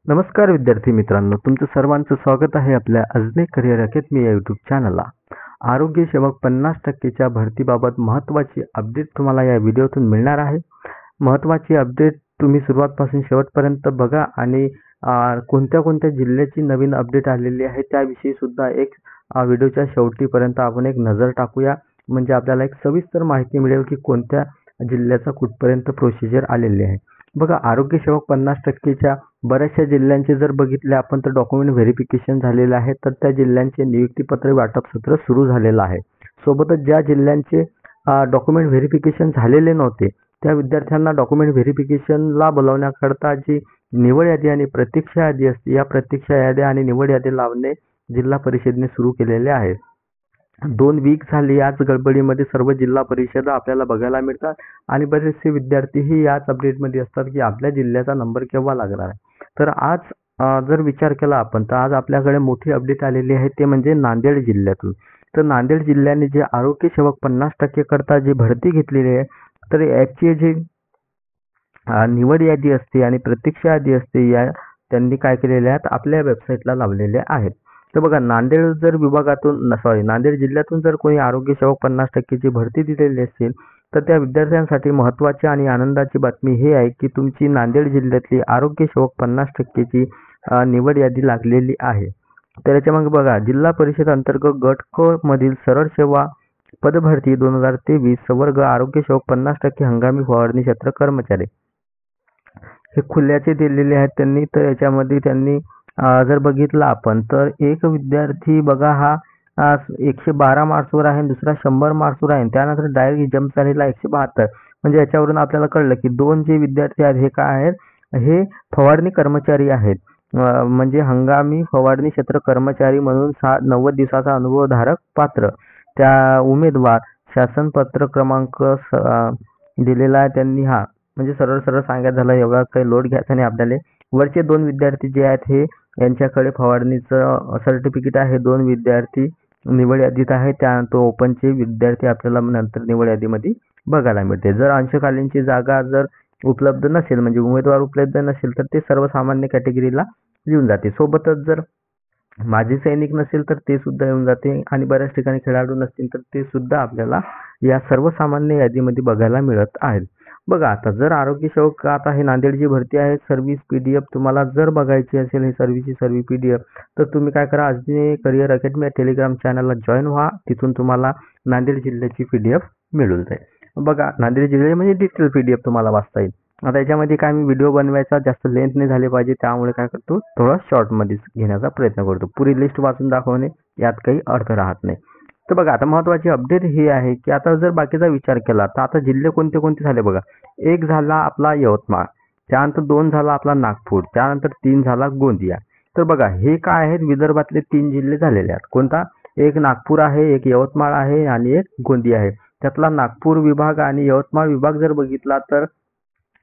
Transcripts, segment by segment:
नमस्कार विद्यार्थी मित्रांनो, तुमचं सर्वांचं स्वागत आहे आपल्या अजने करिअर अकॅडमी या यूट्यूब चॅनलला. आरोग्य सेवक 50%च्या भरतीबाबत महत्त्वाची अपडेट तुम्हाला या व्हिडिओतून मिळणार आहे. महत्त्वाची अपडेट तुम्ही सुरुवातपासून शेवटपर्यंत बघा आणि कोणत्या कोणत्या जिल्ह्याची नवीन अपडेट आलेली आहे त्याविषयी सुद्धा एक व्हिडिओच्या शेवटीपर्यंत आपण एक नजर टाकूया. म्हणजे आपल्याला एक सविस्तर माहिती मिळेल की कोणत्या जिल्ह्याचा कुठपर्यंत प्रोसिजर आलेली आहे. बघा, आरोग्य सेवक 50%च्या बऱ्याचशा जिल्ह्यांचे जर बघितले आपण तर डॉक्युमेंट व्हेरिफिकेशन झालेलं आहे, तर त्या जिल्ह्यांचे नियुक्तीपत्र वाटप सत्र सुरू झालेलं आहे. सोबतच ज्या जिल्ह्यांचे डॉक्युमेंट व्हेरिफिकेशन झालेले नव्हते त्या विद्यार्थ्यांना डॉक्युमेंट व्हेरिफिकेशनला बोलावण्याकरता जी निवड यादी आणि प्रतीक्षा यादी असते, या प्रतीक्षा याद्या आणि निवड यादी लावणे जिल्हा परिषदेने सुरू केलेले आहे. 2 वीक झाली याच गडबडीमध्ये सर्व जिल्हा परिषद आपल्याला बघायला मिळतात आणि बरेचसे विद्यार्थीही याच अपडेटमध्ये असतात की आपल्या जिल्ह्याचा नंबर केव्हा लागणार आहे. तर आज जर विचार केला आपण तर आज आपल्याकडे मोठी अपडेट आलेली आहे, ते म्हणजे नांदेड जिल्ह्यातून. तर नांदेड जिल्ह्याने जे आरोग्य सेवक 50% करता जी भरती घेतलेली आहे, तर याची जी निवड यादी असते आणि प्रतीक्षा यादी असते, या त्यांनी काय केलेल्या आहेत आपल्या वेबसाईटला लावलेले आहेत. तर बघा, नांदेड जिल्ह्यातून जर कोणी आरोग्य सेवक 50%ची भरती दिलेली असेल तर त्या विद्यार्थ्यांसाठी महत्त्वाची आणि आनंदाची बातमी हे आहे की तुमची नांदेड जिल्ह्यातली आरोग्य सेवक 50%ची निवड यादी लागलेली आहे. तर याच्यामध्ये बघा, जिल्हा परिषद अंतर्गत गट क मधील सरळ सेवा पदभरती 2023 संवर्ग आरोग्य सेवक 50% हंगामी फवारणी क्षेत्र कर्मचारी हे खुल्याचे दिलेले आहेत त्यांनी. तर याच्यामध्ये त्यांनी जर बघितलं आपण तर एक विद्यार्थी बघा हा 112 मार्क्सवर आहे, दुसरा 100 मार्क्सवर आहे, त्यानंतर डायरेक्ट जम्प झालेला 172. म्हणजे याच्यावरून आपल्याला कळलं की दोन जे विद्यार्थी आहेत हे काय आहेत, हे फवारणी कर्मचारी आहेत. म्हणजे हंगामी फवारणी क्षेत्र कर्मचारी म्हणून 90 दिवसाचा अनुभवधारक पात्र. त्या उमेदवार शासन पत्र क्रमांक दिलेला आहे त्यांनी. म्हणजे सरळ सरळ सांगायचं झालं, एवढा काही लोड घ्यायचा नाही आपल्याला. वरचे 2 विद्यार्थी जे आहेत हे यांच्याकडे फवारणीचं सर्टिफिकेट आहे. 2 विद्यार्थी निवड यादीत आहे, त्यानंतर ओपनचे विद्यार्थी आपल्याला नंतर निवड यादीमध्ये बघायला मिळते. जर अंशकालीनची जागा जर उपलब्ध नसेल म्हणजे उमेदवार उपलब्ध नसेल तर ते सर्वसामान्य कॅटेगरीला येऊन जाते. सोबतच जर माजी सैनिक नसेल तर ते सुद्धा येऊन जाते आणि बऱ्याच ठिकाणी खेळाडू नसतील तर ते सुद्धा आपल्याला या सर्वसामान्य यादीमध्ये बघायला मिळत आहेत. बघा, आता जर आरोग्य सेवक आता हे नांदेडची भरती आहे, सर्व्हिस PDF तुम्हाला जर बघायची असेल हे सर्व PDF तर तुम्ही काय करा, अजने करिअर अकॅडमी टेलिग्राम चॅनलला जॉईन व्हा. तिथून तुम्हाला नांदेड जिल्ह्याची PDF मिळून जाईल. बघा, नांदेड जिल्ह्याची म्हणजे डिटेल PDF तुम्हाला वाचता येईल. आता याच्यामध्ये काय मी व्हिडिओ बनवायचा जास्त लेंथ नाही झाली पाहिजे, त्यामुळे काय करतो थोडा शॉर्टमध्ये घेण्याचा प्रयत्न करतो. पुरी लिस्ट वाचून दाखवणे यात काही अर्थ राहत नाही. तर बघा, आता महत्त्वाची अपडेट ही आहे की आता जर बाकीचा विचार केला तर आता जिल्हे कोणते कोणते झाले बघा. 1 झाला आपला यवतमाळ, त्यानंतर 2 झाला आपला नागपूर, त्यानंतर 3 झाला गोंदिया. तर बघा, हे काय आहेत विदर्भातले 3 जिल्हे झालेले आहेत. कोणता? एक नागपूर आहे, एक यवतमाळ आहे आणि एक गोंदिया आहे. त्यातला नागपूर विभाग आणि यवतमाळ विभाग जर बघितला तर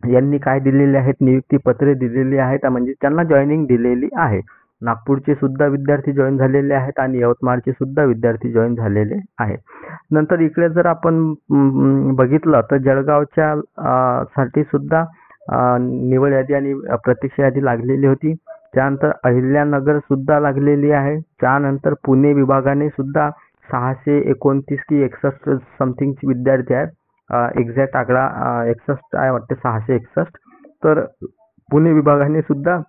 यांनी काय दिलेले आहेत, नियुक्ती पत्रे दिलेली आहेत, म्हणजे त्यांना जॉईनिंग दिलेली आहे. नागपूरचे सुद्धा विद्यार्थी जॉईन झालेले आहेत आणि यवतमाळचे सुद्धा विद्यार्थी जॉईन झालेले आहेत. नंतर इकडे जर आपण बघितलं तर जळगावच्या साठी सुद्धा निवड यादी आणि प्रतीक्षा यादी लागलेली होती. त्यानंतर अहिल्यानगर सुद्धा लागलेली आहे. त्यानंतर पुणे विभागाने सुद्धा 629 की 61 समथिंग विद्यार्थी आहेत. एक्झॅक्ट आकडा 61 आहे वाटते, 661. तर पुणे विभागाने सुद्धा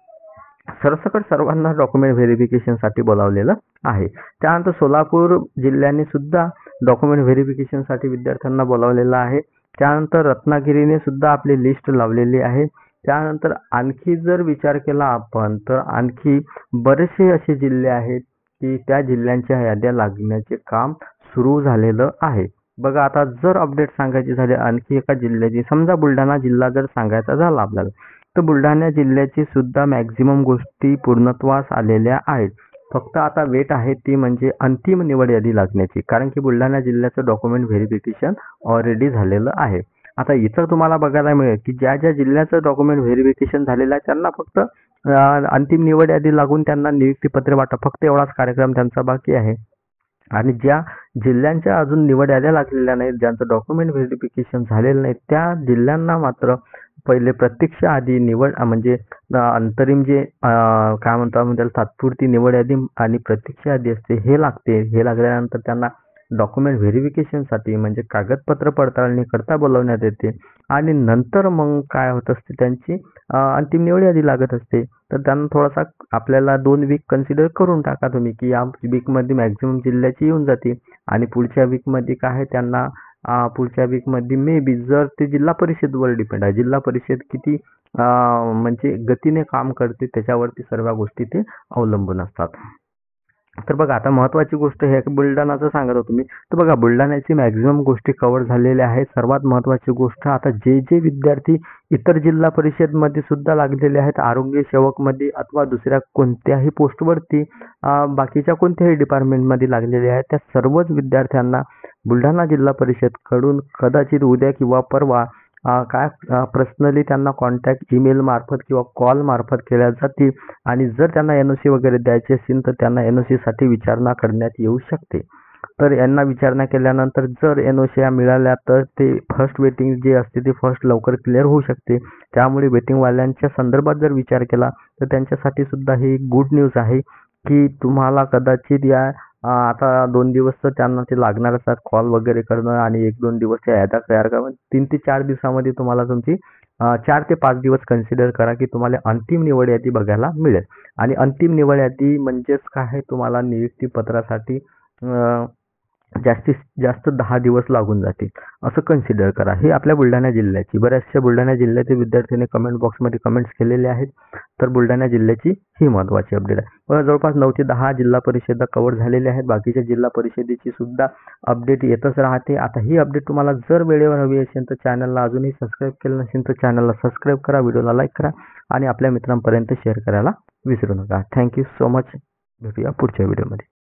सरसकट सर्वांना डॉक्युमेंट व्हेरिफिकेशनसाठी बोलावलेलं आहे. त्यानंतर सोलापूर जिल्ह्याने सुद्धा डॉक्युमेंट व्हेरिफिकेशनसाठी विद्यार्थ्यांना बोलावलेलं आहे. त्यानंतर रत्नागिरीने सुद्धा आपली लिस्ट लावलेली आहे. त्यानंतर आणखी जर विचार केला आपण तर आणखी बरेचसे असे जिल्हे आहेत की त्या जिल्ह्यांच्या याद्या लागण्याचे काम सुरू झालेलं आहे. बघा, आता जर अपडेट सांगायची झाली आणखी एका जिल्ह्याची, समजा बुलढाणा जिल्हा जर सांगायचा झाला आपल्याला, तर बुलढाणा जिल्ह्याची सुद्धा मॅक्झिमम गोष्टी पूर्णत्वास आलेल्या आहेत. फक्त आता वेट आहे ती म्हणजे अंतिम निवड यादी लागण्याची, कारण की बुलढाणा जिल्ह्याचं डॉक्युमेंट व्हेरिफिकेशन ऑलरेडी झालेलं आहे. आता इथं तुम्हाला बघायला मिळेल की ज्या ज्या जिल्ह्याचं डॉक्युमेंट व्हेरिफिकेशन झालेलं आहे त्यांना फक्त अंतिम निवड यादी लागून त्यांना नियुक्तीपत्र वाटप, फक्त एवढाच कार्यक्रम त्यांचा बाकी आहे. आणि ज्या जिल्ह्यांच्या अजून निवड याद्या लागलेल्या नाहीत, ज्यांचं डॉक्युमेंट व्हेरिफिकेशन झालेलं नाही, त्या जिल्ह्यांना मात्र पहिले प्रत्यक्ष आधी निवड म्हणजे अंतरिम जे काय म्हणतो आपण त्याला तात्पुरती निवड यादी आणि प्रत्यक्ष यादी असते हे लागते. हे लागल्यानंतर त्यांना डॉक्युमेंट व्हेरिफिकेशनसाठी म्हणजे कागदपत्र पडताळणी करता बोलवण्यात येते आणि नंतर मग काय होत असते त्यांची अंतिम निवड यादी लागत असते. तर त्यांना थोडासा आपल्याला 2 वीक कन्सिडर करून टाका तुम्ही की या वीकमध्ये मॅक्झिमम जिल्ह्याची येऊन जाते आणि पुढच्या वीकमध्ये काय आहे त्यांना पुढच्या वीकमध्ये मे बी जर ते जिल्हा परिषदवर डिपेंड आहे. जिल्हा परिषद किती म्हणजे गतीने काम करते त्याच्यावरती सर्व गोष्टी ते अवलंबून असतात. तर बघा आता महत्त्वाची गोष्ट हे बुलढाणाचं सांगत होतो मी. तर बघा बुलढाण्याची मॅक्झिमम गोष्टी कव्हर झालेल्या आहेत. सर्वात महत्त्वाची गोष्ट आता जे विद्यार्थी इतर जिल्हा परिषदमध्ये सुद्धा लागलेले आहेत आरोग्य सेवकमध्ये अथवा दुसऱ्या कोणत्याही पोस्टवरती बाकीच्या कोणत्याही डिपार्टमेंटमध्ये लागलेले आहेत त्या सर्वच विद्यार्थ्यांना बुलढाणा जिल्हा परिषदकडून कदाचित उद्या किंवा परवा पर्सनली त्यांना कॉन्टॅक्ट ईमेल मार्फत किंवा कॉल मार्फत केल्या जातील आणि जर त्यांना NOC वगैरे द्यायचे असेल तर त्यांना NOC साठी विचारणा करण्यात येऊ शकते. तर यांना विचारणा केल्यानंतर जर NOC मिळाल्या तर ते फर्स्ट वेटिंग जे असते ते फर्स्ट लवकर क्लिअर होऊ शकते. त्यामुळे वेटिंगवाल्यांच्या संदर्भात जर विचार केला तर त्यांच्यासाठी सुद्धा ही गुड न्यूज आहे की तुम्हाला कदाचित या आता 2 दिवस तर त्यांना ते लागणार असतात कॉल वगैरे करणं आणि 1-2 दिवस त्या याद्या तयार करणं. 3 ते 4 दिवसामध्ये तुम्हाला तुमची 4 ते 5 दिवस कन्सिडर करा की तुम्हाला अंतिम निवड यादी बघायला मिळेल आणि अंतिम निवड यादी म्हणजेच काय आहे तुम्हाला नियुक्तीपत्रासाठी जास्तीत जास्त 10 दिवस लागून जातील असं कन्सिडर करा. हे आपल्या बुलढाणा जिल्ह्याची बऱ्याचशा बुलढाणा जिल्ह्यातील विद्यार्थ्यांनी कमेंट बॉक्समध्ये कमेंट्स केलेले आहेत. तर बुलढाणा जिल्ह्याची ही महत्त्वाची अपडेट आहे. बघा जवळपास 9 ते 10 जिल्हा परिषदा कव्हर झालेल्या आहेत. बाकीच्या जिल्हा परिषदेची सुद्धा अपडेट येतच राहते. आता ही अपडेट तुम्हाला जर वेळेवर हवी असेल तर चॅनलला अजूनही सबस्क्राईब केलं नसेल तर चॅनलला सबस्क्राईब करा, व्हिडिओला लाईक करा आणि आपल्या मित्रांपर्यंत शेअर करायला विसरू नका. Thank you so much. भेटूया पुढच्या व्हिडिओमध्ये.